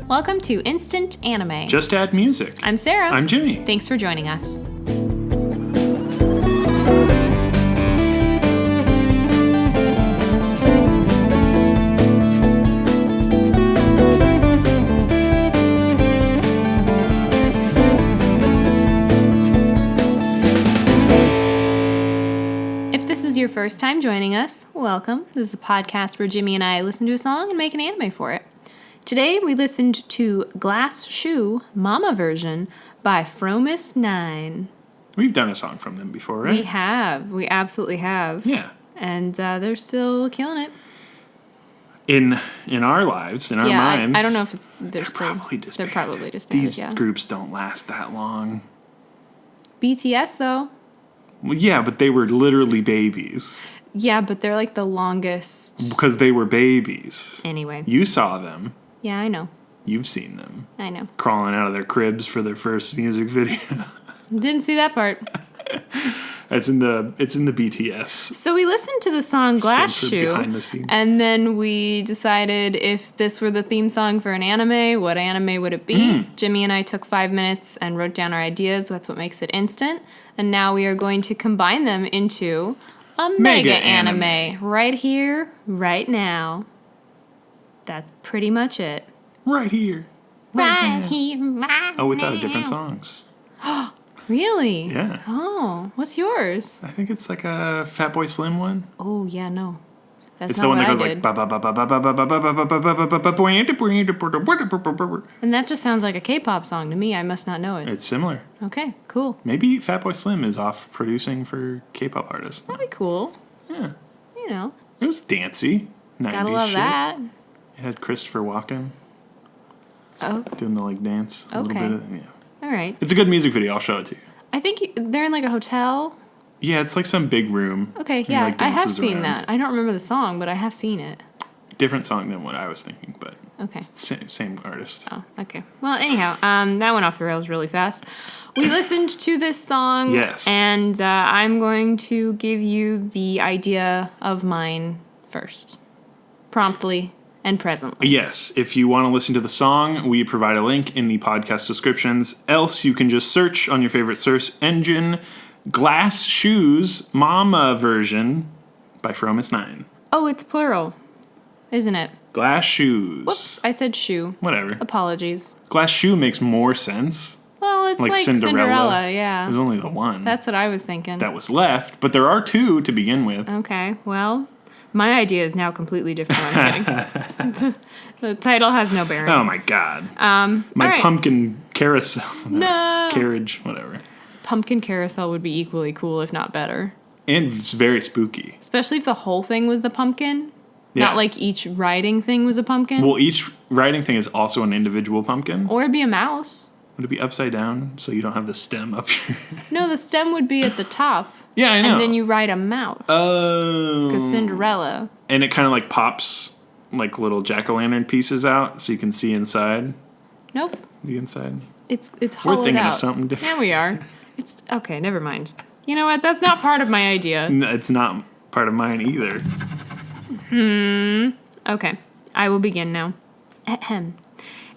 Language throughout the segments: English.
Welcome to Instant Anime. Just add music. I'm Sarah. I'm Jimmy. Thanks for joining us. If this is your first time joining us, welcome. This is a podcast where Jimmy and I listen to a song and make an anime for it. Today we listened to Glass Shoe Mama Version by Fromis9. We've done a song from them before, right? We have. We absolutely have. Yeah. And they're still killing it. In our lives, in our minds. I don't know if they're still probably disbanded. They're probably disbanded. These groups don't last that long. BTS though. Well, yeah, but they were literally babies. Yeah, but they're like the longest. Because they were babies. Anyway. You saw them. Yeah, I know. You've seen them. I know. Crawling out of their cribs for their first music video. Didn't see that part. It's in the BTS. So we listened to the song Glass Shoe, behind the scenes. And then we decided if this were the theme song for an anime, what anime would it be? Jimmy and I took 5 minutes and wrote down our ideas. That's what makes it instant. And now we are going to combine them into a mega anime right here, right now. That's pretty much it. Right here. Right here, right Oh, we thought of now. different songs. Really? Yeah. Oh, what's yours? I think it's like a Fatboy Slim one. Oh, yeah, no. That's It's not the one what that goes I like did. ba ba ba ba ba ba ba ba ba ba ba ba ba ba. And that just sounds like a K-pop song to me. I must not know it. It's similar. Okay, cool. Maybe Fatboy Slim is off producing for K-pop artists. That'd be cool. Yeah. You know, It was dancey. 90s gotta love shit. that. It had Christopher Walken Oh, doing the like dance. A Okay. little bit of, yeah. all right. It's a good music video. I'll show it to you. I think they're in like a hotel. Yeah, it's like some big room. Okay, He, yeah, like, I have dances seen around. that. I don't remember the song, but I have seen it. Different song than what I was thinking, but Okay. same artist. Oh, okay. Well, anyhow, that went off the rails really fast. We listened to this song. Yes. And I'm going to give you the idea of mine first. Promptly and presently. Yes, if you want to listen to the song, we provide a link in the podcast descriptions. Else, you can just search on your favorite search engine, Glass Shoes Mama Version by Fromis9. Oh, it's plural, isn't it? Glass Shoes. Whoops, I said shoe. Whatever. Apologies. Glass Shoe makes more sense. Well, it's like Cinderella, yeah. There's only the one That's what I was thinking. that was left, but there are two to begin with. Okay, well, my idea is now completely different. I'm kidding. The title has no bearing. Oh my god. All My right. pumpkin carousel. No. Carriage, whatever. Pumpkin Carousel would be equally cool, if not better. And it's very spooky. Especially if the whole thing was the pumpkin. Yeah. Not like each riding thing was a pumpkin. Well, each writing thing is also an individual pumpkin. Or it'd be a mouse. Would it be upside down so you don't have the stem up here? No, the stem would be at the top. Yeah, I know. And then you ride a mouse. Oh. Because Cinderella. And it kind of like pops like little jack-o'-lantern pieces out so you can see inside Nope. the inside. It's We're hollowed thinking out. of something different. Yeah, we are. It's okay. Never mind. You know what? That's not part of my idea. No, it's not part of mine either. Okay, I will begin now. Ahem.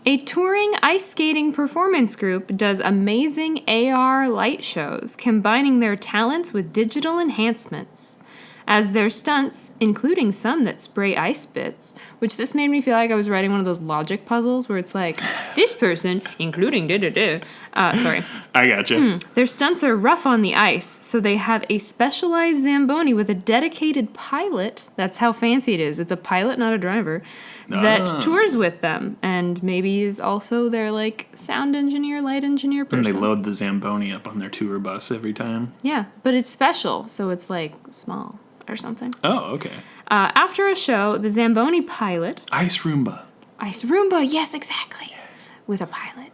A touring ice skating performance group does amazing AR light shows, combining their talents with digital enhancements. As their stunts, including some that spray ice bits, which this made me feel like I was writing one of those logic puzzles where it's like, this person, including sorry. I gotcha. Their stunts are rough on the ice, so they have a specialized Zamboni with a dedicated pilot. That's how fancy it is. It's a pilot, not a driver, that tours with them, and maybe is also their, like, sound engineer, light engineer person. And they load the Zamboni up on their tour bus every time. Yeah, but it's special, so it's, like, small or something. Oh, okay. After a show, the Zamboni pilot... Ice Roomba. Ice Roomba, yes, exactly. Yes. With a pilot.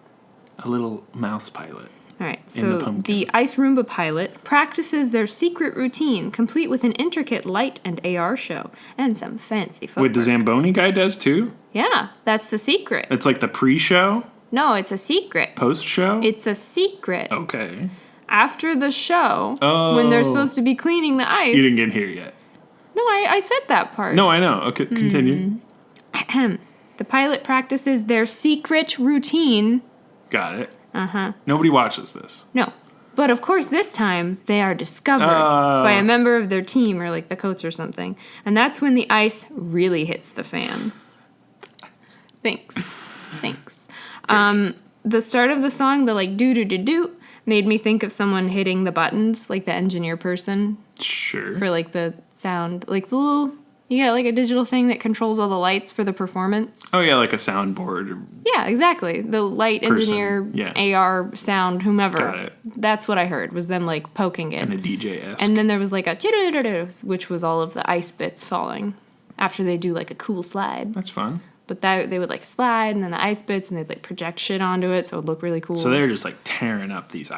A little mouse pilot. All right, the so pumpkin. the Ice Roomba pilot practices their secret routine, complete with an intricate light and AR show, and some fancy footwork. Wait, the Zamboni guy does too? Yeah, that's the secret. It's like the pre-show? No, it's a secret. Post-show? It's a secret. Okay. After the show, Oh. when they're supposed to be cleaning the ice. You didn't get here yet. No, I said that part. No, I know. Okay, continue. Ahem. The pilot practices their secret routine. Got it. Nobody watches this. No. But of course, this time, they are discovered by a member of their team or like the coach or something. And that's when the ice really hits the fan. Thanks. The start of the song, the like doo-doo-doo-doo, made me think of someone hitting the buttons, like the engineer person. Sure. For like the sound, like the little, you got like a digital thing that controls all the lights for the performance. Oh yeah, like a soundboard. Yeah, exactly. The light engineer, AR sound, whomever. Got it. That's what I heard, was them like poking it. And a DJ-esque. And then there was like a which was all of the ice bits falling after they do like a cool slide. That's fun. But they would like slide and then the ice bits and they'd like project shit onto it so it would look really cool. So they were just like tearing up these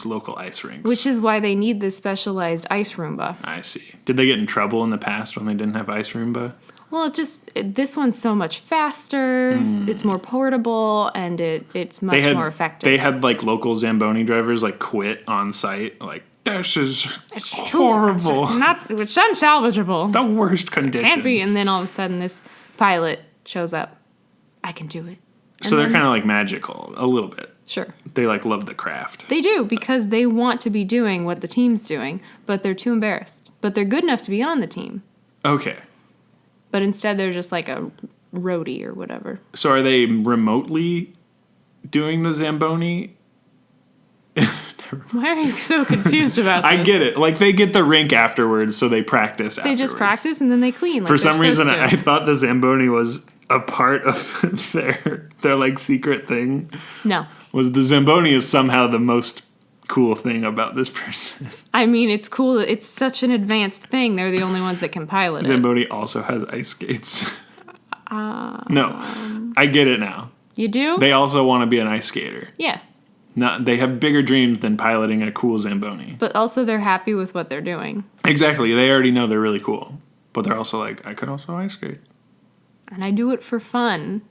local ice rinks. Which is why they need this specialized ice Roomba. I see. Did they get in trouble in the past when they didn't have ice Roomba? Well, this one's so much faster, it's more portable, and it's much more effective. They had like local Zamboni drivers like quit on site, like, this is horrible. It's unsalvageable. The worst conditions. Can't be. And then all of a sudden this pilot shows up. I can do it. So they're kind of like magical, a little bit. Sure. They like love the craft. They do, because they want to be doing what the team's doing, but they're too embarrassed. But they're good enough to be on the team. Okay. But instead they're just like a roadie or whatever. So are they remotely doing the Zamboni? Why are you so confused about this? I get it. Like, they get the rink afterwards, so they practice afterwards. They just practice and then they clean. For some reason, I thought the Zamboni was a part of their like secret thing. No. Was the Zamboni is somehow the most cool thing about this person. I mean, it's cool. It's such an advanced thing. They're the only ones that can pilot it. Zamboni also has ice skates. No, I get it now. You do? They also want to be an ice skater. Yeah. They have bigger dreams than piloting a cool Zamboni. But also they're happy with what they're doing. Exactly. They already know they're really cool. But they're also like, I could also ice skate. And I do it for fun.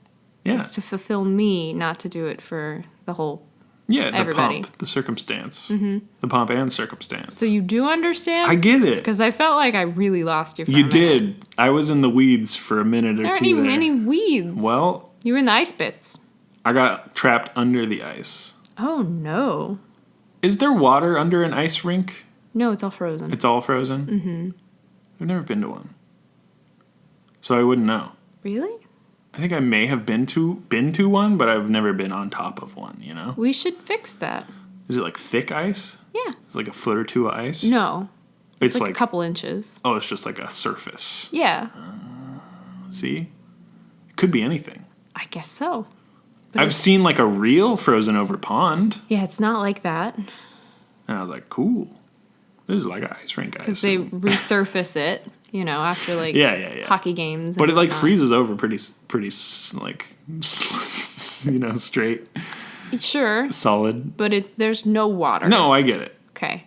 Yeah. It's to fulfill me, not to do it for the whole everybody. Pomp, the circumstance. Mm-hmm. The pomp and circumstance. So you do understand? I get it. Because I felt like I really lost you for a minute. You did. I was in the weeds for a minute or two. There aren't even any weeds. Well. You were in the ice bits. I got trapped under the ice. Oh, no. Is there water under an ice rink? No, it's all frozen. It's all frozen? Mm-hmm. I've never been to one. So I wouldn't know. Really? I think I may have been to one, but I've never been on top of one, you know? We should fix that. Is it like thick ice? Yeah. It's like a foot or two of ice? No. It's like a couple inches. Oh, it's just like a surface. Yeah. See? It could be anything. I guess so. But I've seen like a real frozen over pond. Yeah, it's not like that. And I was like, cool. This is like an ice rink, because they resurface it, you know, after like hockey games. But it like freezes over pretty like, you know, straight. Sure. Solid. But there's no water. No, I get it. Okay.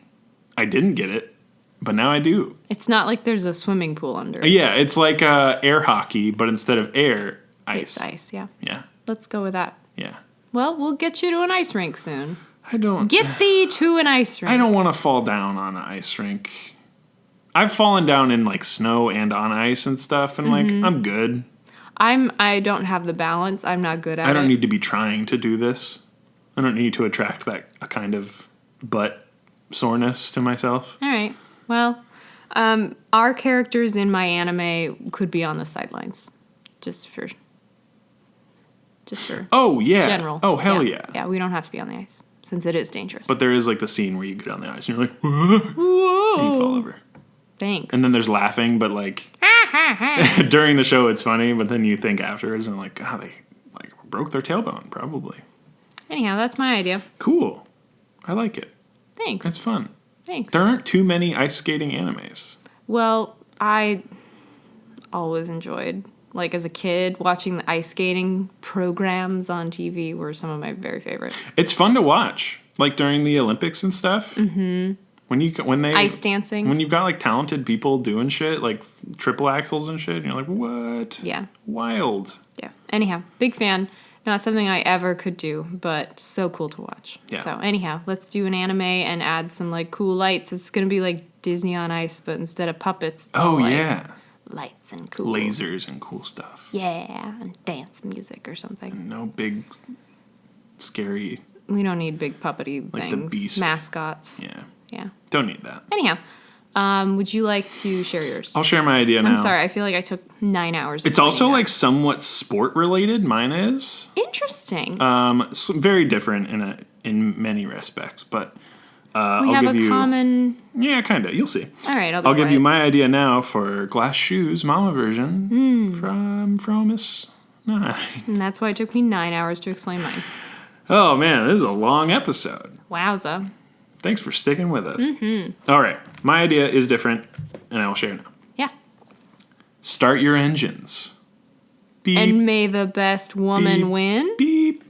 I didn't get it, but now I do. It's not like there's a swimming pool under. Yeah, it's like air hockey, but instead of air, ice. It's ice, yeah. Yeah. Let's go with that. Yeah. Well, we'll get you to an ice rink soon. I don't... Get thee to an ice rink. I don't want to fall down on an ice rink. I've fallen down in, like, snow and on ice and stuff, and, like, I'm good. I don't have the balance. I'm not good at it. I don't need to be trying to do this. I don't need to attract a kind of butt soreness to myself. All right. Well, our characters in my anime could be on the sidelines. Just for oh, yeah. General. Oh, hell yeah. Yeah, we don't have to be on the ice, since it is dangerous. But there is, like, the scene where you get on the ice and you're like, whoa, and you fall over. Thanks. And then there's laughing, but, like, during the show it's funny, but then you think afterwards and, like, God, they, like, broke their tailbone, probably. Anyhow, that's my idea. Cool. I like it. Thanks. It's fun. Thanks. There aren't too many ice skating animes. Well, I always enjoyed, like as a kid, watching the ice skating programs on TV were some of my very favorite. It's fun to watch, like during the Olympics and stuff. Mm-hmm. When they ice dancing. When you've got like talented people doing shit, like triple axels and shit, and you're like, what? Yeah. Wild. Yeah. Anyhow, big fan. Not something I ever could do, but so cool to watch. Yeah. So anyhow, let's do an anime and add some like cool lights. It's gonna be like Disney on Ice, but instead of puppets, it's all, like, lights and cool. lasers and cool stuff. Yeah, and dance music or something. No big, scary, We don't need big puppety like things. the Beast. Mascots. Yeah. Yeah. Don't need that. Anyhow, would you like to share yours? I'll share my idea now. I'm sorry, I feel like I took 9 hours. It's also like somewhat sport related. Mine is interesting. very different in many respects, but we I'll have give a you common. yeah, kind of. You'll see. All right, I'll give you my idea now for glass shoes, mama version from Miss 9. And that's why it took me 9 hours to explain mine. Oh man, this is a long episode. Wowza. Thanks for sticking with us. All right, my idea is different, and I will share now. Yeah. Start your engines. Beep, And may the best woman beep, win. beep.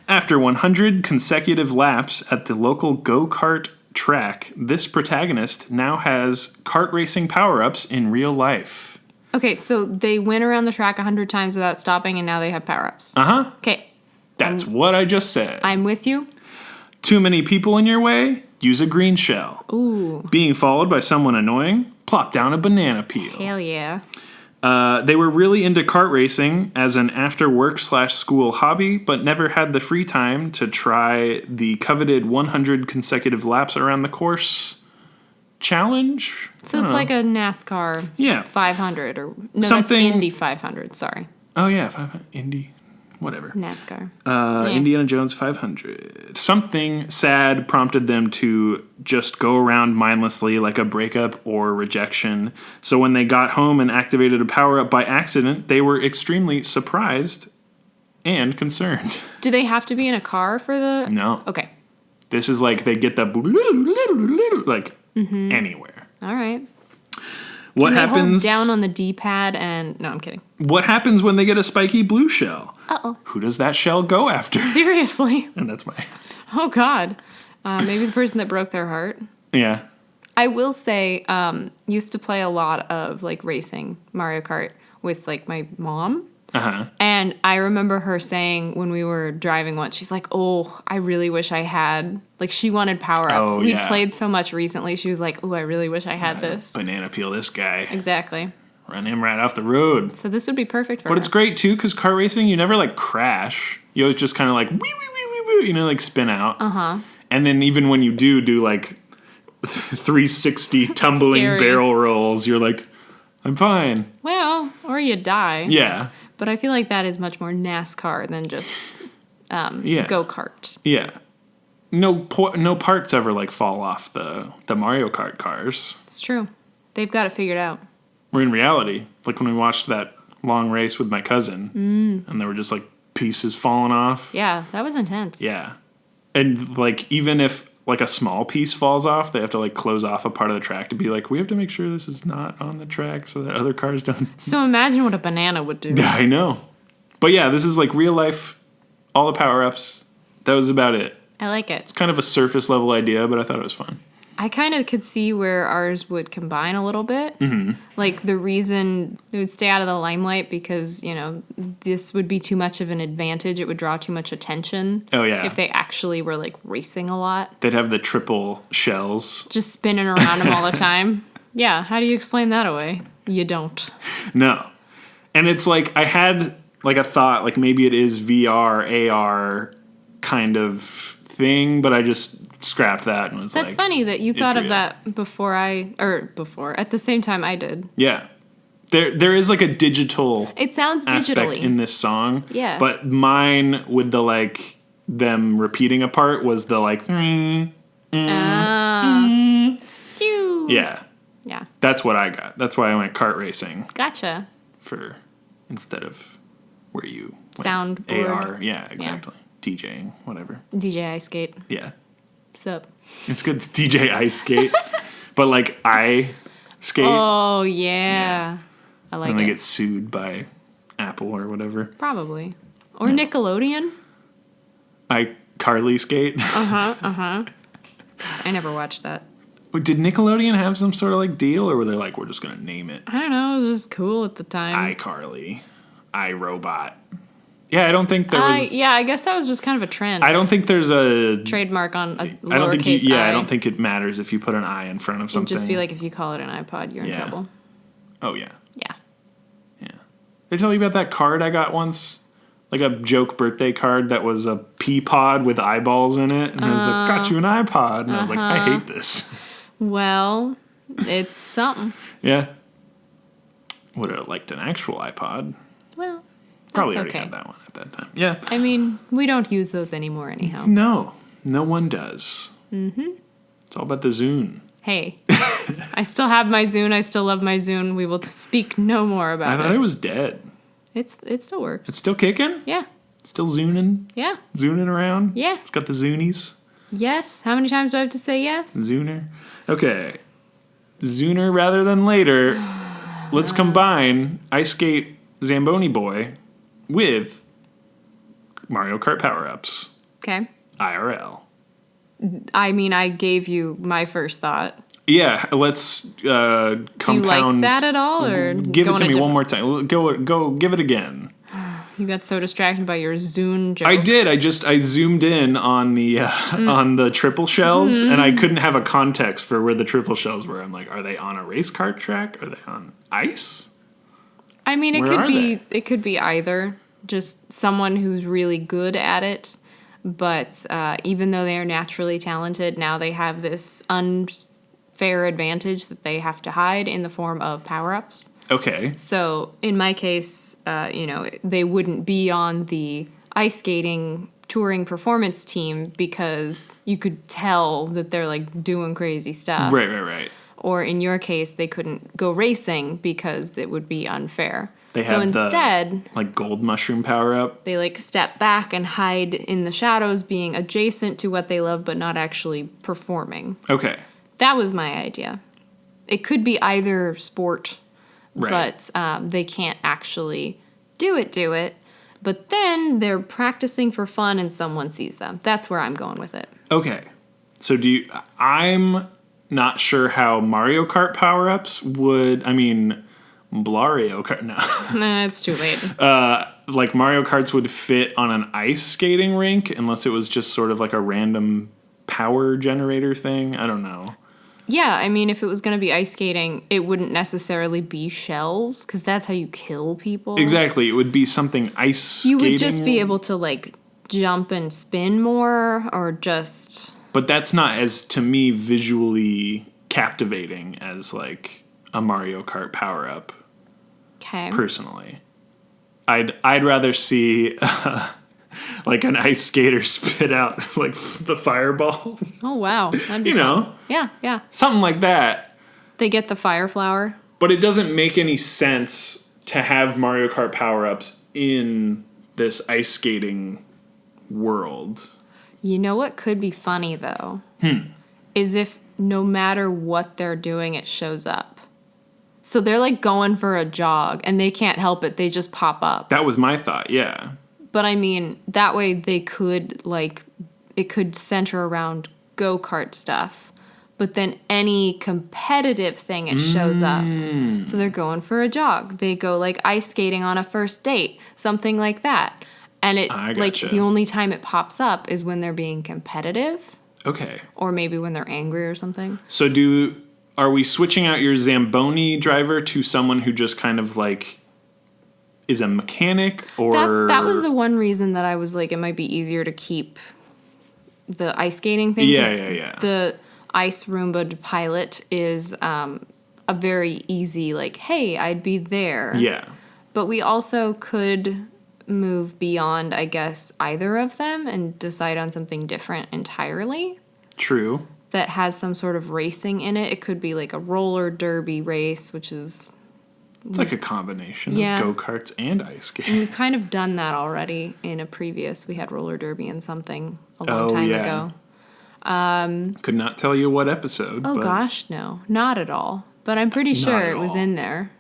After 100 consecutive laps at the local go-kart track, this protagonist now has kart racing power-ups in real life. Okay, so they went around the track 100 times without stopping, and now they have power-ups. Uh-huh. Okay, That's what I just said. I'm with you. Too many people in your way? Use a green shell. Ooh, Being followed by someone annoying? Plop down a banana peel. hell yeah. They were really into kart racing as an after-work/school hobby, but never had the free time to try the coveted 100 consecutive laps around the course challenge. So it's like a NASCAR Yeah. 500 or no, Something- that's Indy 500. Sorry, Oh yeah, 500 Indy, whatever. NASCAR. Yeah. Indiana Jones 500. Something sad prompted them to just go around mindlessly like a breakup or rejection. So when they got home and activated a power-up by accident, they were extremely surprised and concerned. Do they have to be in a car for the? No. Okay. This is like they get the like anywhere. All right. What Can they hold happens down on the D-pad and no, I'm kidding. What happens when they get a spiky blue shell? Uh-oh. Who does that shell go after? Seriously. And that's my Oh God. Maybe the person that broke their heart. yeah. I will say, used to play a lot of like racing Mario Kart with like my mom. Uh-huh. And I remember her saying when we were driving once, she's like, oh, I really wish I had, like she wanted power-ups. Oh, We yeah. played so much recently. She was like, oh, I really wish I had this. Banana peel this guy. Exactly. Run him right off the road. So this would be perfect for But her. it's great too because kart racing, you never like crash. You always just kind of like wee wee wee wee wee, you know, like spin out. Uh-huh. And then even when you do like 360 tumbling Scary. barrel rolls, you're like, I'm fine. Well, or you die. Yeah, But I feel like that is much more NASCAR than just yeah, go-kart. yeah. No parts ever like fall off the Mario Kart cars. It's true. They've got it figured out. We're in reality, like when we watched that long race with my cousin, and there were just like pieces falling off. Yeah, that was intense. Yeah. And like even if like a small piece falls off, they have to like close off a part of the track to be like, we have to make sure this is not on the track so that other cars don't. So imagine what a banana would do. I know. But yeah, this is like real life, all the power-ups. That was about it. I like it. It's kind of a surface level idea, but I thought it was fun. I kind of could see where ours would combine a little bit. Mm-hmm. Like the reason it would stay out of the limelight because, you know, this would be too much of an advantage. It would draw too much attention. Oh yeah. If they actually were like racing a lot. They'd have the triple shells. Just spinning around them all the time. Yeah, how do you explain that away? You don't. No. And it's like I had like a thought like maybe it is VR, AR kind of thing, but I just scrapped that and was That's like, funny that you thought of real. that before at the same time I did. yeah. There is like a digital It sounds aspect digitally. in this song. Yeah. But mine with the like them repeating a part was the like Doo. yeah. Yeah. That's what I got. That's why I went kart racing Gotcha. for instead of where you went Soundboard. AR. Yeah, exactly. DJing, whatever. DJ Ice Skate. Yeah. Sup? It's good to DJ ice skate. But like I skate Oh yeah. I like and they it. get sued by Apple or whatever. Probably. Or Nickelodeon. I Carly skate. I never watched that. Did Nickelodeon have some sort of like deal, or were they like, we're just gonna name it I don't know. It was just cool at the time. iCarly, iRobot? Yeah, I don't think there was. Yeah, I guess that was just kind of a trend. I don't think there's a. Trademark on a I don't think lowercase you. Yeah, I. I don't think it matters if you put an I in front of It'd something. just be like if you call it an iPod, you're in Yeah. trouble. Oh yeah. Yeah. Did I tell you about that card I got once? Like a joke birthday card that was a pea pod with eyeballs in it. And it was like, got you an iPod. And I was like, I hate this. Well, it's something. Yeah. Would have liked an actual iPod. Well, Probably that's already okay. had that one at that time. Yeah. I mean, we don't use those anymore anyhow. No one does. Mm-hmm. It's all about the Zune. Hey, I still have my Zune. I still love my Zune. We will speak no more about I it. thought it was dead. It still works. It's still kicking? Yeah. Still Zuning? Yeah. Zuning around? Yeah. It's got the Zunies. Yes. How many times do I have to say yes? Zuner. Okay. Zuner rather than later. Let's combine Ice Skate Zamboni Boy with Mario Kart power-ups. Okay. IRL. I mean, I gave you my first thought. Yeah, let's compound. Do you like that at all, or give it go to in a me one more time? Go, give it again. You got so distracted by your Zune jokes. I did. I zoomed in on the on the triple shells, and I couldn't have a context for where the triple shells were. I'm like, are they on a race car track? Are they on ice? I mean, Where are they? it could be either. Just someone who's really good at it, but even though they are naturally talented, now they have this unfair advantage that they have to hide in the form of power-ups. Okay. So in my case, they wouldn't be on the ice skating touring performance team because you could tell that they're like doing crazy stuff. Right. Or in your case, they couldn't go racing because it would be unfair. They so have instead, the gold mushroom power up. they like step back and hide in the shadows, being adjacent to what they love but not actually performing. Okay. That was my idea. It could be either sport, Right. but they can't actually do it. But then they're practicing for fun and someone sees them. That's where I'm going with it. Okay. So I'm not sure how Mario Kart power ups would. I mean, Blario Kart. No. Nah, it's too late. Like Mario Karts would fit on an ice skating rink unless it was just sort of like a random power generator thing. I don't know. Yeah, I mean, if it was going to be ice skating, it wouldn't necessarily be shells, because that's how you kill people. Exactly. It would be something ice skating. You would just be able to, like, jump and spin more, or just... But that's not as, to me, visually captivating as, like, a Mario Kart power-up, Okay. personally. I'd rather see... like an ice skater spit out like the fireball. Oh, wow. That'd be You know. fun. Yeah. Something like that. They get the fire flower. But it doesn't make any sense to have Mario Kart power-ups in this ice skating world. You know what could be funny, though? Is if no matter what they're doing, it shows up. So they're, like, going for a jog, and they can't help it. They just pop up. That was my thought, yeah. But, I mean, that way they could, like, it could center around go-kart stuff. But then any competitive thing, it shows up. So they're going for a jog. They go, like, ice skating on a first date. Something like that. And it, I like, gotcha. the only time it pops up is when they're being competitive. Okay. Or maybe when they're angry or something. So are we switching out your Zamboni driver to someone who just kind of, like, is a mechanic, or... That was the one reason that I was like, it might be easier to keep the ice skating thing. Yeah. The ice Roomba pilot is a very easy, like, hey, I'd be there. Yeah. But we also could move beyond, I guess, either of them and decide on something different entirely. True. That has some sort of racing in it. It could be like a roller derby race, which is... It's like a combination Yeah. of go-karts and ice skating. And we've kind of done that already in a previous. We had roller derby and something a long Oh, time yeah. ago. Could not tell you what episode. Oh, but gosh, no. Not at all. But I'm pretty sure at it was all. in there.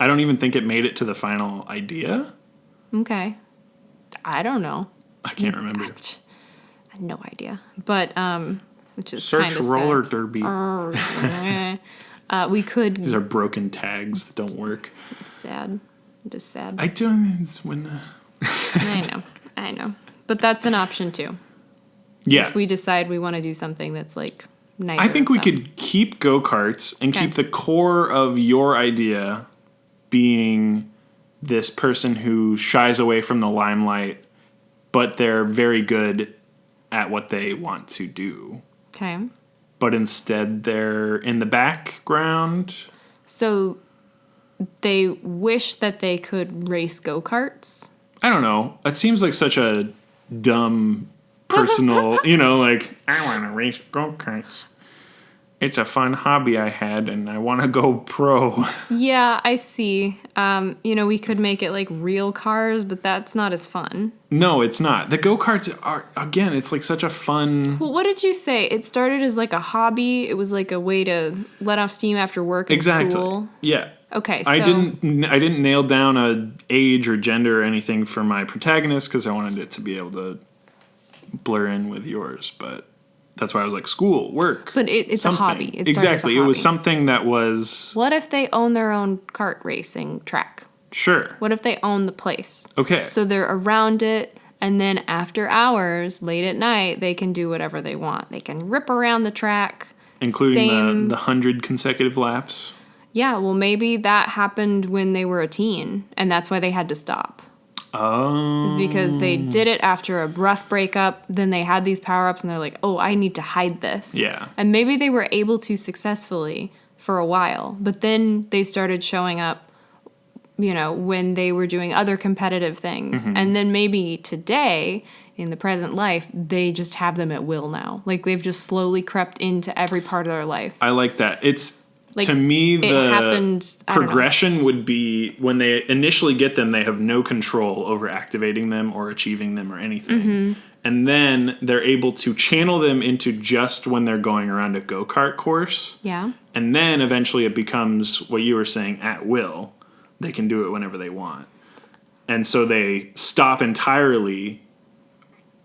I don't even think it made it to the final idea. Okay. I don't know. I can't remember. I have no idea. But, which is Search kind of roller sad. derby. We could... These are broken tags that don't work. It's sad. It is sad. I do. It's when. I know. But that's an option, too. Yeah. If we decide we want to do something that's, like, neither I think of we them. could keep go-karts and Okay. keep the core of your idea being this person who shies away from the limelight, but they're very good at what they want to do. Okay. But instead they're in the background. So they wish that they could race go-karts? I don't know. It seems like such a dumb personal, like, I want to race go-karts. It's a fun hobby I had, and I want to go pro. Yeah, I see. We could make it like real cars, but that's not as fun. No, it's not. The go-karts are, again, it's like such a fun... Well, what did you say? It started as like a hobby. It was like a way to let off steam after work and school. Yeah. Okay, so... I didn't nail down a age or gender or anything for my protagonist because I wanted it to be able to blur in with yours, but... That's why I was like, school, work. But it's something. A hobby. It exactly. It was something that was... What if they own their own kart racing track? Sure. What if they own the place? Okay. So they're around it, and then after hours, late at night, they can do whatever they want. They can rip around the track. Including the 100 consecutive laps. Yeah, well, maybe that happened when they were a teen, and that's why they had to stop. Oh. Is because they did it after a rough breakup, then they had these power-ups, and they're like, oh, I need to hide this. Yeah. And maybe they were able to successfully for a while, but then they started showing up, when they were doing other competitive things. Mm-hmm. And then maybe today, in the present life, they just have them at will now. Like, they've just slowly crept into every part of their life. I like that. To me, the progression would be when they initially get them, they have no control over activating them or achieving them or anything. Mm-hmm. And then they're able to channel them into just when they're going around a go-kart course. Yeah. And then eventually it becomes what you were saying, at will. They can do it whenever they want. And so they stop entirely,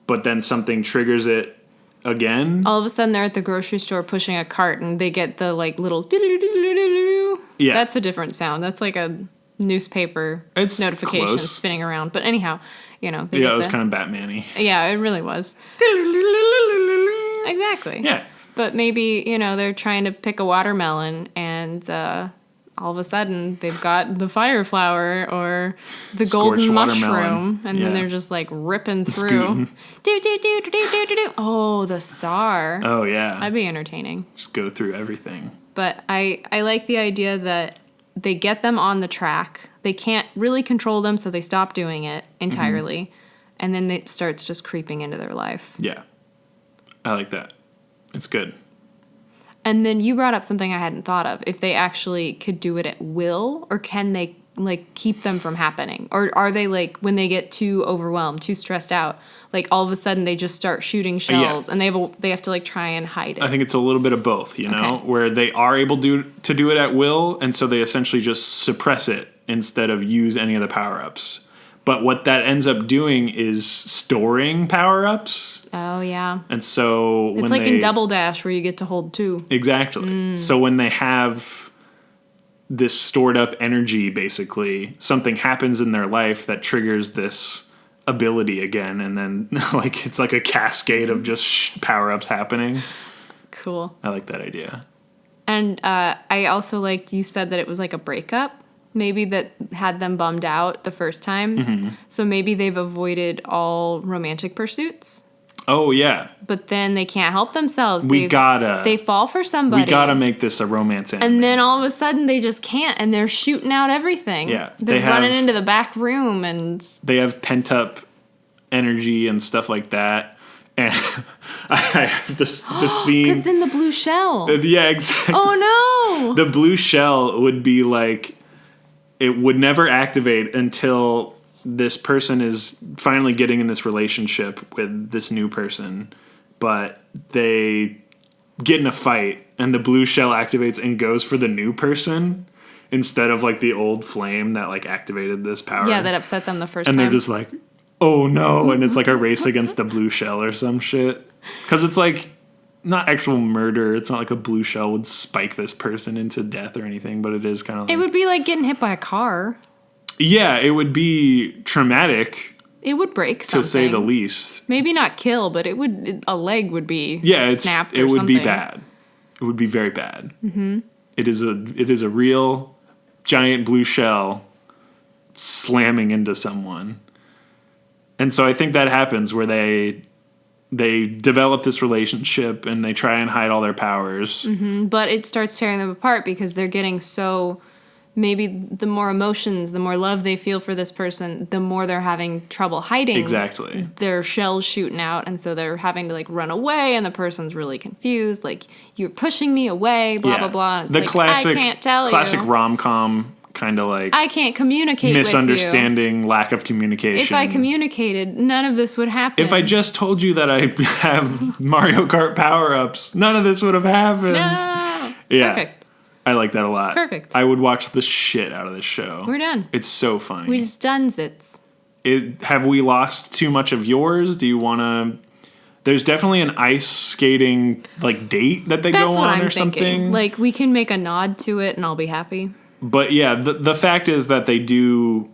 but then something triggers it again. All of a sudden, they're at the grocery store pushing a cart, and they get the little doo-doo-doo-doo-doo-doo. Yeah, that's a different sound. That's like a newspaper notification close. Spinning around. But anyhow, it was kind of Batman-y. Yeah, it really was. Exactly. Yeah. But maybe they're trying to pick a watermelon, and all of a sudden they've got the fire flower or the golden mushroom, and then they're just like ripping through. Do do do do do do do. Oh, the star. Oh yeah, that'd be entertaining. Just go through everything. But I like the idea that they get them on the track. They can't really control them, so they stop doing it entirely, mm-hmm. and then it starts just creeping into their life. Yeah, I like that. It's good. And then you brought up something I hadn't thought of. If they actually could do it at will, or can they keep them from happening? Or are they when they get too overwhelmed, too stressed out, all of a sudden they just start shooting shells and they have to try and hide it? I think it's a little bit of both, where they are able to do it at will, and so they essentially just suppress it instead of use any of the power-ups. But what that ends up doing is storing power-ups. Oh, yeah. And so it's in Double Dash where you get to hold two. Exactly. So when they have this stored up energy, basically, something happens in their life that triggers this ability again. And then it's like a cascade of just power-ups happening. Cool. I like that idea. And I also liked, you said that it was like a breakup. Maybe that had them bummed out the first time. Mm-hmm. So maybe they've avoided all romantic pursuits. Oh, yeah. But then they can't help themselves. They fall for somebody. We gotta make this a romance anime. And then all of a sudden they just can't, and they're shooting out everything. Yeah. They're running into the back room, and... They have pent-up energy and stuff like that. And I have the scene... Because then the blue shell. Yeah, exactly. Oh, no! The blue shell would be it would never activate until this person is finally getting in this relationship with this new person, but they get in a fight and the blue shell activates and goes for the new person instead of the old flame that activated this power. Yeah, that upset them the first time. time. And they're just oh no, and it's a race against the blue shell or some shit. Because it's not actual murder. It's not a blue shell would spike this person into death or anything, but it is kind of It would be like getting hit by a car. Yeah, it would be traumatic. It would break something. To say the least. Maybe not kill, but a leg would be snapped or something. It would be bad. It would be very bad. Mm-hmm. It is a real giant blue shell slamming into someone. And so I think that happens where they develop this relationship and they try and hide all their powers. But it starts tearing them apart because they're getting so... Maybe the more emotions, the more love they feel for this person, the more they're having trouble hiding. Exactly. Their shells shooting out, and so they're having to, like, run away, and the person's really confused. Like, you're pushing me away, blah, blah, blah. And it's the like, classic, I can't tell classic you. rom-com kind of like... I can't communicate misunderstanding, with you. lack of communication. If I communicated, none of this would happen. If I just told you that I have Mario Kart power-ups, none of this would have happened. No. Yeah. Perfect. I like that a lot. It's perfect. I would watch the shit out of this show. We're done. It's so funny. We just done zits. Have we lost too much of yours? Do you want to... There's definitely an ice skating like date that they That's go what on I'm or thinking. something. Like, we can make a nod to it and I'll be happy. But yeah, the fact is that they do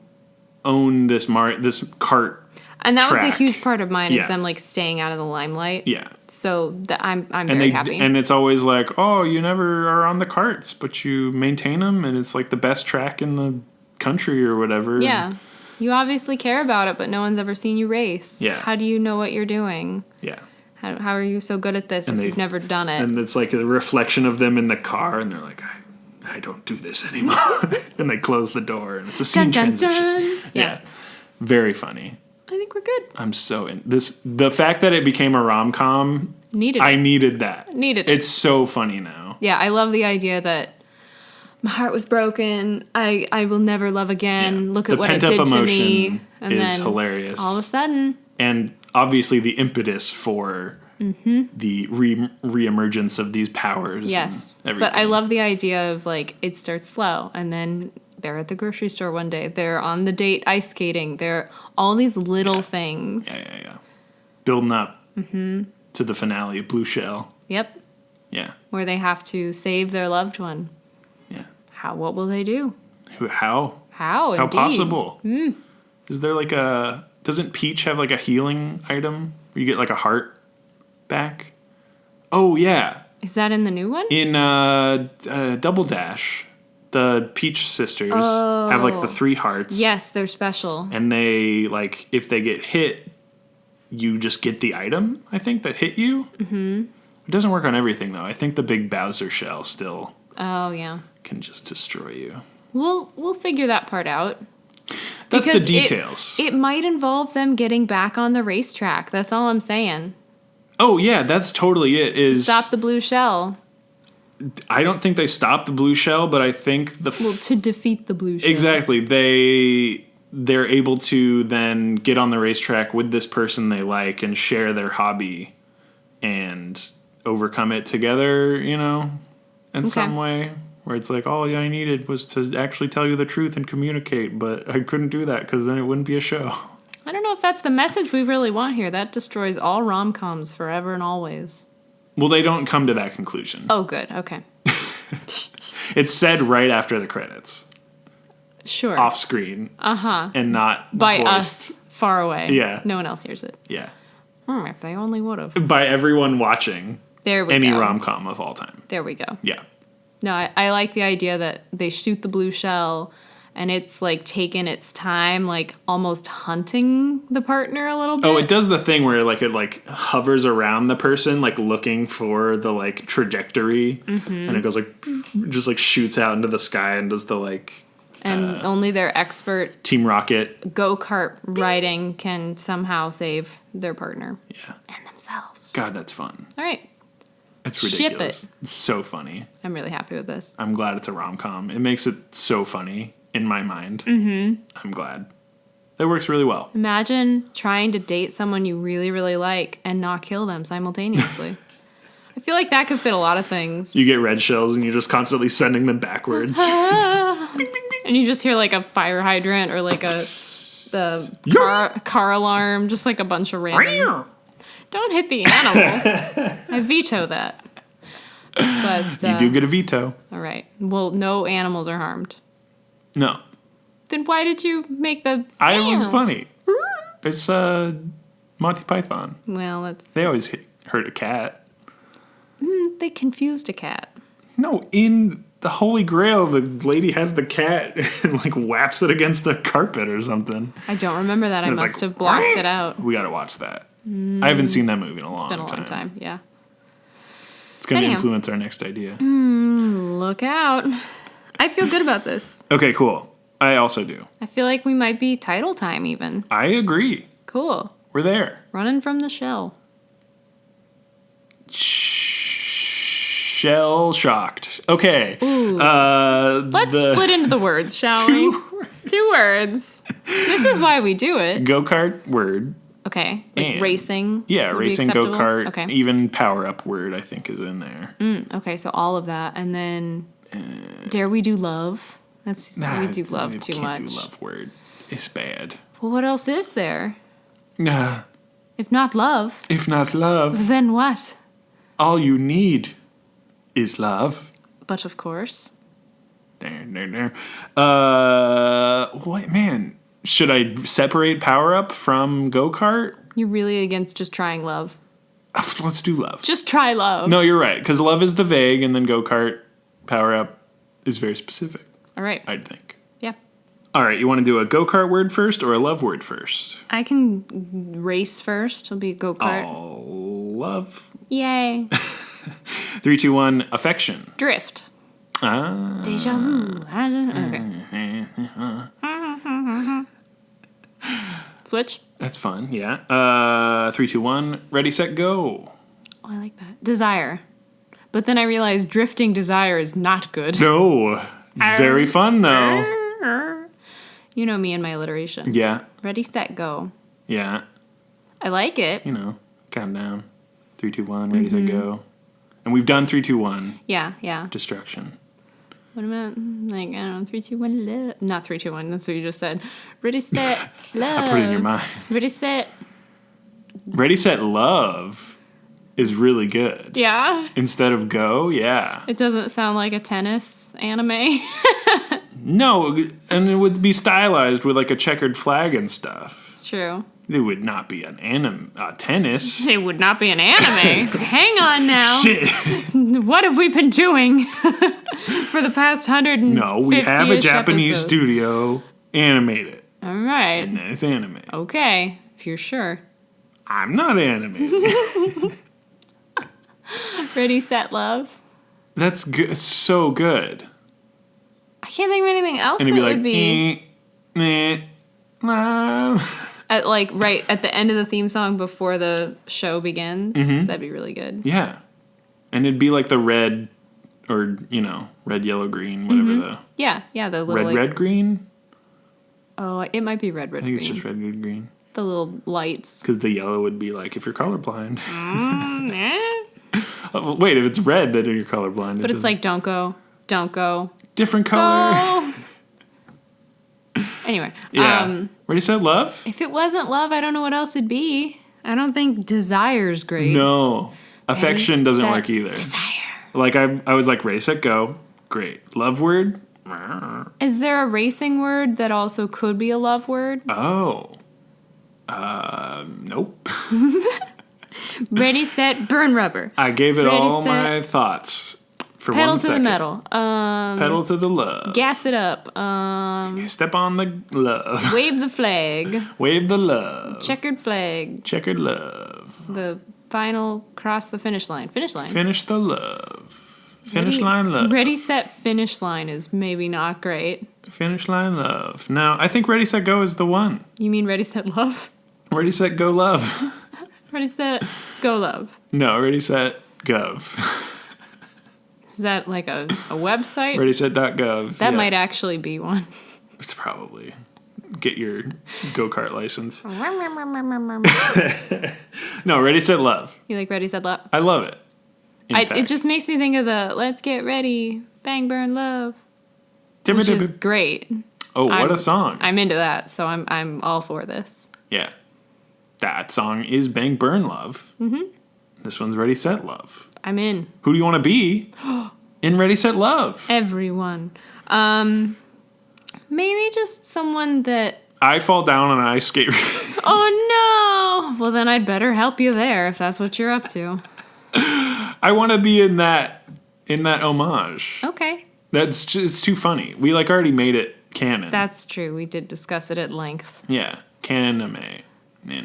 own this kart. And that was track. a huge part of mine, is Yeah. them, like, staying out of the limelight. Yeah. So I'm And very happy. And it's always like, oh, you never are on the karts, but you maintain them, and it's like the best track in the country or whatever. Yeah. You obviously care about it, but no one's ever seen you race. Yeah. How do you know what you're doing? Yeah. How are you so good at this if you've never done it? And it's like a reflection of them in the car, and they're like, I don't do this anymore. And they close the door, and it's a scene Dun, dun, transition. dun. Yeah. Very funny. I think we're good. I'm so in this. The fact that it became a rom-com, I needed that. Needed it. It's so funny now. Yeah, I love the idea that my heart was broken. I will never love again. Yeah. Look at The what it pent-up did to emotion me. And is then hilarious. all of a sudden, And obviously the impetus for the reemergence of these powers. yes. And But I everything. love the idea of, like, it starts slow and then they're at the grocery store one day. They're on the date ice skating. They're all these little things. Yeah. Building up to the finale, Blue Shell. Yep. Yeah. Where they have to save their loved one. Yeah. What will they do? How? How indeed. Possible? Is there like doesn't Peach have like a healing item where you get like a heart back? Oh, yeah. Is that in the new one? In Double Dash, the Peach sisters have like the 3 hearts. Yes, they're special. And they, like, if they get hit, you just get the item, I think, that hit you. Mm-hmm. It doesn't work on everything, though. I think the big Bowser shell still Oh, yeah. can just destroy you. We'll figure that part out. That's Because the details. It might involve them getting back on the racetrack. That's all I'm saying. Oh, yeah, that's totally it. Stop the blue shell. I don't think they stopped the blue shell, but I think To defeat the blue shell. exactly, they're able to then get on the racetrack with this person they like and share their hobby and overcome it together, in some way. Where it's like, all I needed was to actually tell you the truth and communicate, but I couldn't do that because then it wouldn't be a show. I don't know if that's the message we really want here. That destroys all rom-coms forever and always. Well, they don't come to that conclusion. Oh, good. Okay. It's said right after the credits. Sure. Off screen. Uh-huh. And not By voiced. us, far away. Yeah. No one else hears it. Yeah. If they only would have. By everyone watching There we any go. rom-com of all time. There we go. Yeah. No, I like the idea that they shoot the blue shell and it's, like, taken its time, like, almost hunting the partner a little bit. Oh, it does the thing where it hovers around the person, like looking for the like trajectory, and it goes just like shoots out into the sky and does the like. And only their expert Team Rocket go-kart riding can somehow save their partner. Yeah. And themselves. God, that's fun. All right. It's Ship ridiculous. it. It's so funny. I'm really happy with this. I'm glad it's a rom-com. It makes it so funny in my mind. Mm-hmm. I'm glad. That works really well. Imagine trying to date someone you really, really like and not kill them simultaneously. I feel like that could fit a lot of things. You get red shells and you're just constantly sending them backwards. And you just hear like a fire hydrant or like the car alarm, just like a bunch of random. Don't hit the animals. I veto that. But You do get a veto. all right. Well, no animals are harmed. No. Then why did you make the? I was funny. It's Monty Python. Well, They always hurt a cat. they confused a cat. No, in the Holy Grail. The lady has the cat and like whaps it against a carpet or something. I don't remember that. I And it's must like, have blocked it out. We gotta watch that. I haven't seen that movie in a long time. It's been a long time, yeah. It's gonna Anyhow. influence our next idea. Look out. I feel good about this. Okay, cool. I also do. I feel like we might be title time even. I agree. Cool. We're there. Running from the shell. Shell shocked. Okay. Ooh. Let's split into the words, shall we? Two words. This is why we do it. Go-kart word. Okay. Like And- racing. Yeah, would be racing, acceptable? go-kart. Okay. Even power-up word, I think, is in there. Okay, so all of that. And then dare we do love? We do love too much. Can't do love word. It's bad. Well, what else is there? Nah. If not love, If not love, then what? all you need is love. But of course. What, man? Should I separate power-up from go-kart? You're really against just trying love. Let's do love. Just try love. No, you're right. Because love is the vague, and then go-kart, power-up is very specific, All right. I'd think. Yeah. All right, you want to do a go-kart word first or a love word first? I can race first. It'll be a go-kart. Oh, love. Yay. 3, 2, 1, affection. Drift. Ah. Deja vu. Okay. Switch. That's fun, yeah. 3, 2, 1, ready, set, go. Oh, I like that. Desire. But then I realized drifting desire is not good. No, it's very fun, though. You know me and my alliteration. Yeah, Ready, set, go. yeah. I like it. You know, countdown. 3, 2, 1, ready, set, go. And we've done 3, 2, 1, Yeah, yeah. destruction. What about, like, I don't know, 3, 2, 1, love. Not 3, 2, 1. That's what you just said. Ready, set, love. I put it in your mind. Ready, set. Ready, set, love is really good. Yeah. Instead of go, yeah. It doesn't sound like a tennis anime. No, and it would be stylized with like a checkered flag and stuff. It's true. It would not be an tennis. It would not be an anime. Hang on now. Shit. What have we been doing for the past 150 No, we have a Japanese episodes? studio animate it. All right. And then it's anime. Okay, if you're sure. I'm not animated. Ready, set, love. That's good. So good. I can't think of anything else And that it'd be would like, be love. at right at the end of the theme song before the show begins. Mm-hmm. That'd be really good. Yeah. And it'd be like the red, or, red, yellow, green, whatever Yeah, the the... little Red, green? Oh, it might be red, I think green. it's just red, green. The little lights. Because the yellow would be like, if you're colorblind. Eh. Oh, wait, if it's red, then you're colorblind. But it's like, don't go. different color. Go. Anyway. Yeah. Ready, set, love? If it wasn't love, I don't know what else it'd be. I don't think desire's great. No. Affection doesn't set, work either. Desire. Like, I was like, ready, set, go. Great. Love word? Is there a racing word that also could be a love word? Oh. Nope. Ready, set, burn rubber. I gave it Ready, all set, my thoughts for Pedal 1 to second. the metal. Pedal to the love. Gas it up. Step on the love. Wave the flag. Wave the love. Checkered flag. Checkered love. The final cross the finish line. Finish line. Finish the love. Finish line love. Ready, set, finish line is maybe not great. Finish line love. No, I think ready, set, go is the one. You mean ready, set, love? Ready, set, go, love. Ready, set, go, love. No, ready, set, gov. Is that like a website? Ready, set, .gov. That Yeah. might actually be one. It's probably. Get your go-kart license. No, ready, set, love. You like ready, set, love? I love it. In It fact. just makes me think of the let's get ready, bang, burn, love, which is great. Oh, what I'm- a song. I'm into that, so I'm all for this. Yeah. That song is Bang Burn Love. Mm-hmm. This one's Ready Set Love. I'm in. Who do you want to be in Ready Set Love? Everyone. Maybe just someone that. I fall down on an ice skate. Oh no! Well, then I'd better help you there if that's what you're up to. I want to be in that homage. Okay. That's just, it's too funny. We like already made it canon. That's true. We did discuss it at length. Yeah, canime.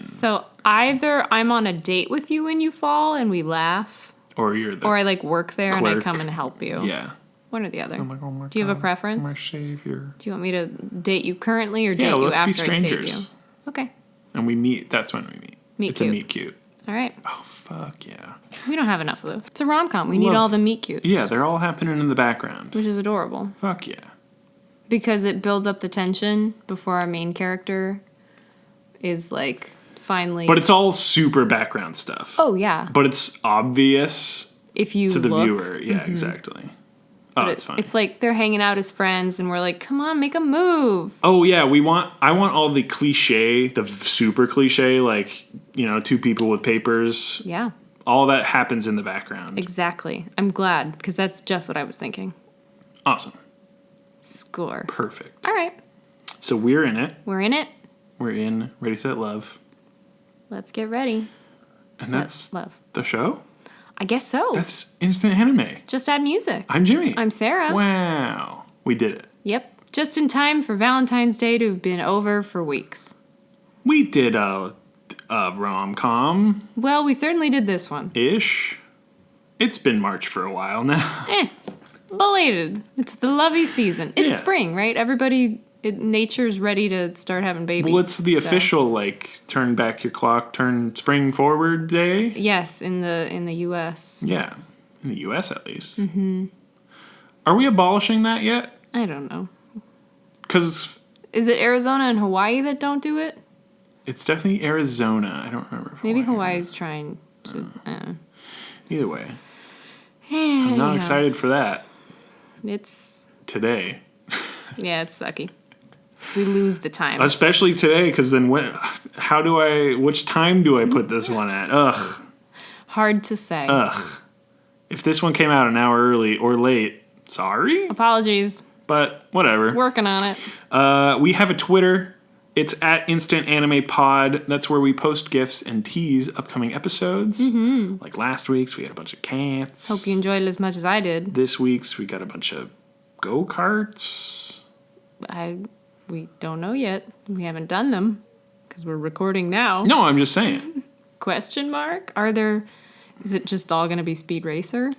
So either I'm on a date with you when you fall and we laugh, Or you're the or I like work there and I clerk. come and help you. Yeah. One or the other. I'm like, oh my Do you have a God, preference? My savior. Do you want me to date you currently or date Yeah, you let's be after I save strangers. you? Okay. And we meet. That's when we meet. Meet it's cute. a meet cute. All right. Oh fuck yeah. We don't have enough of those. It's a rom-com. We need all the meet cutes. Yeah, they're all happening in the background. Which is adorable. Fuck yeah. Because it builds up the tension before our main character is like finally. But it's all super background stuff. Oh yeah. But it's obvious If you to the look, viewer. Yeah, exactly. Oh, it's fine. It's like they're hanging out as friends, and we're like, "Come on, make a move." Oh yeah, I want all the cliche, the super cliche, like, you know, two people with papers. Yeah, All that happens in the background. exactly. I'm glad because that's just what I was thinking. Awesome. Score. Perfect. All right, So we're in it. we're in it. We're in Ready, Set, Love. Let's get ready. And Set, that's love. the show? I guess so. That's instant anime. Just add music. I'm Jimmy. I'm Sarah. Wow. We did it. Yep. Just in time for Valentine's Day to have been over for weeks. We did a rom-com-ish. Well, we certainly did this one. It's been March for a while now. Belated. It's the lovey season. It's Yeah. spring, right? Nature's ready to start having babies. Well, it's the so- official, like, turn back your clock, turn spring forward day. Yes, in the U.S. Yeah. In the U.S., at least. Mm-hmm. Are we abolishing that yet? I don't know. Because Is it Arizona and Hawaii that don't do it? it's definitely Arizona. I don't remember. If Maybe Hawaii- Hawaii's trying to. Either way. I'm not excited for that It's today. it's sucky. So we lose the time. Especially today, because then which time do I put this one at? Ugh. Hard to say. Ugh. If this one came out an hour early or late, sorry, Apologies. but whatever. Working on it. We have a Twitter. It's at Instant Anime Pod. That's where we post GIFs and tease upcoming episodes. Mm-hmm. Like last week's, we had a bunch of cats. Hope you enjoyed it as much as I did. This week's, we got a bunch of go-karts. We don't know yet. We haven't done them because we're recording now. No, I'm just saying. Question mark? Is it just all going to be Speed Racer?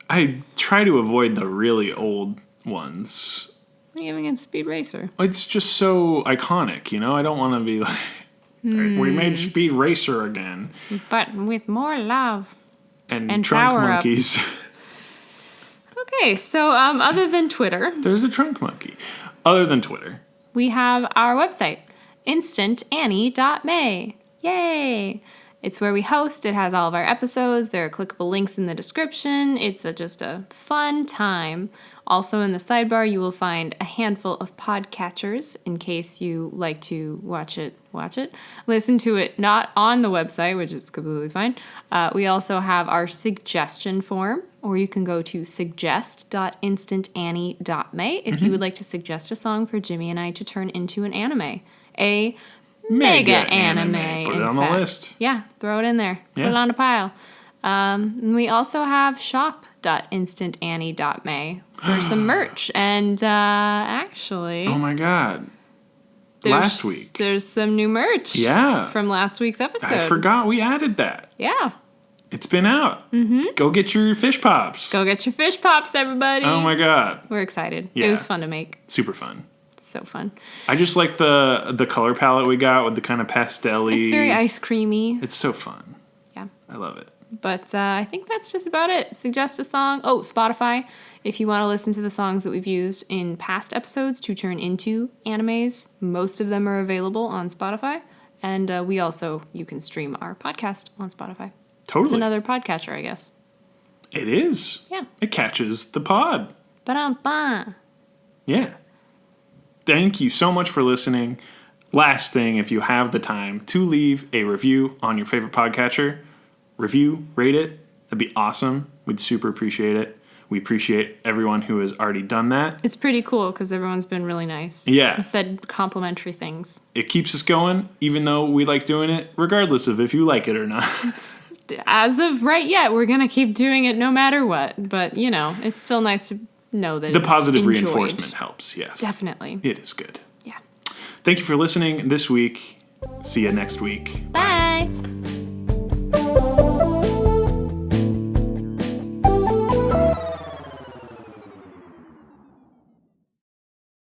I try to avoid the really old ones. What do you have against Speed Racer? It's just so iconic, you know? I don't want to be like, we made Speed Racer again. But with more love. And And Trunk power-ups. Monkeys. Okay, so other than Twitter, There's a Trunk Monkey. Other than Twitter. we have our website, instantannie.may. Yay! It's where we host. It has all of our episodes. There are clickable links in the description. It's just a fun time. Also in the sidebar, you will find a handful of podcatchers in case you like to watch it. Listen to it not on the website, which is completely fine. We also have our suggestion form, or you can go to suggest.instantannie.may if you would like to suggest a song for Jimmy and I to turn into an anime. A mega anime. Put it in on the fact. list. Yeah, throw it in there. Yeah. Put it on a pile. And we also have shop.instantannie.may for some merch. And actually, Oh my god. there's- Last week. there's some new merch. Yeah. From last week's episode. I forgot we added that. Yeah. It's been out. Mm-hmm. Go get your fish pops. Go get your fish pops, everybody. Oh my god. We're excited. Yeah. It was fun to make. Super fun. So fun. I just like the color palette we got with the kind of pastel-y. It's very ice creamy. It's so fun. Yeah. I love it. But I think that's just about it. Suggest a song. Oh, Spotify. If you want to listen to the songs that we've used in past episodes to turn into animes, most of them are available on Spotify. And you can stream our podcast on Spotify. Totally. It's another podcatcher, I guess. It is. Yeah. It catches the pod. Ba-dum-ba. Yeah. Thank you so much for listening. Last thing, if you have the time, to leave a review on your favorite podcatcher. Review, rate it. That'd be awesome. We'd super appreciate it. We appreciate everyone who has already done that. It's pretty cool because everyone's been really nice. Yeah. And said complimentary things. It keeps us going, even though we like doing it, regardless of if you like it or not. As of right yet, we're going to keep doing it no matter what. But, it's still nice to know that The it's positive enjoyed. reinforcement helps, yes. Definitely. It is good. Yeah. Thank you for listening this week. See you next week. Bye.